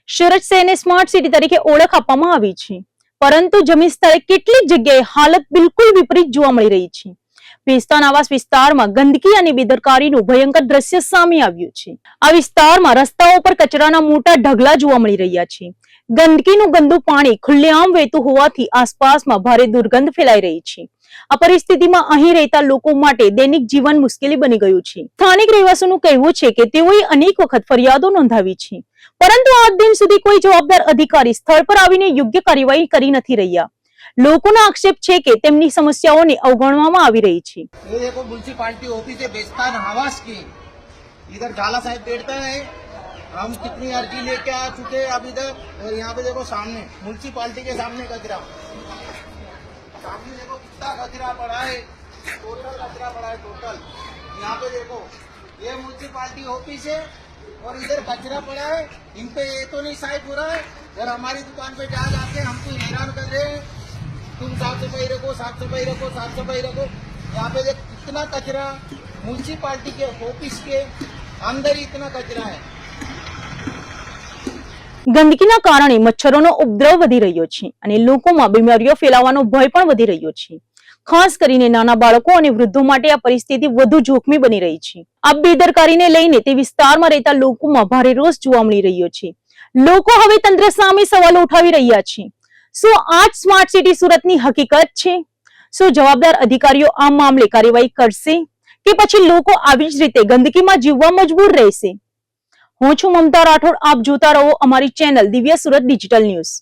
સુરત શહેરને smart city તરીકે ઓળખ આપવામાં આવી છે, પરંતુ જમીન સ્થળે કેટલીક જગ્યાએ હાલત બિલકુલ વિપરીત જોવા મળી રહી છે. ભેસ્તાન આવાસ વિસ્તારમાં ગંદકી અને બેદરકારીનું ભયંકર દ્રશ્ય સામે આવ્યું છે. આ વિસ્તારમાં રસ્તાઓ પર કચરાના મોટા ઢગલા જોવા મળી રહ્યા છે. ગંદકીનું ગંદુ પાણી ખુલ્લેઆમ વહેતું હોવાથી આસપાસમાં ભારે દુર્ગંધ ફેલાઈ રહી છે. આ પરિસ્થિતિમાં અહીં રહેતા લોકો માટે દૈનિક જીવન મુશ્કેલી બની ગયું છે. સ્થાનિક રહેવાસીઓનું કહેવું છે કે તેઓએ અનેક વખત ફરિયાદો નોંધાવી છે, પરંતુ આજ દિન સુધી કોઈ જવાબદાર અધિકારી સ્થળ પર આવીને યોગ્ય કાર્યવાહી કરી નથી રહ્યા. લોકોનો આક્ષેપ છે કે તેમની સમસ્યાઓને અવગણવામાં આવી રહી છે. ये देखो म्युनिसिपालिटी ऑफिस है बेस्तान आवास की, इधर झाला साहब बैठता है. हम कितनी अर्जी लेके आ चुके हैं अब इधर, और यहाँ पे देखो सामने म्युनिसिपालिटी के सामने कचरा, सामने देखो कितना कचरा पड़ा है, टोटल कचरा पड़ा है टोटल. यहाँ पे देखो ये म्युनिसिपालिटी ऑफिस है और इधर कचरा पड़ा है. इन पे ये तो नहीं साफ हो रहा है, और हमारी दुकान पे जा जाके हमको हैरान कर रहे हैं, तुम साफ सफाई रखो, साफ सफाई रखो, साफ सफाई रखो. यहाँ पे देख कितना कचरा, म्युनिसिपालिटी के ऑफिस के अंदर ही इतना कचरा है. ગંદકીના કારણે મચ્છરોનો ઉપદ્રવ વધી રહ્યો છે અને લોકોમાં બીમારીઓ ફેલાવાનો ભય પણ વધી રહ્યો છે. ખાસ કરીને નાના બાળકો અને વૃદ્ધો માટે આ પરિસ્થિતિ વધુ જોખમી બની રહી છે. આ બેદરકારીને લઈને તે વિસ્તારમાં રહેતા લોકોમાં ભારે રોષ જોવા મળી રહ્યો છે. લોકો હવે તંત્ર સામે સવાલો ઉઠાવી રહ્યા છે. શું આ જ સ્માર્ટ સિટી સુરતની હકીકત છે? શું જવાબદાર અધિકારીઓ આ મામલે કાર્યવાહી કરશે કે પછી લોકો આવી જ રીતે ગંદકીમાં જીવવા મજબૂર રહેશે? હું છું મમતા રાઠોડ. આપ જોતા રહો અમારી ચેનલ દિવ્ય સુરત ડિજિટલ ન્યૂઝ.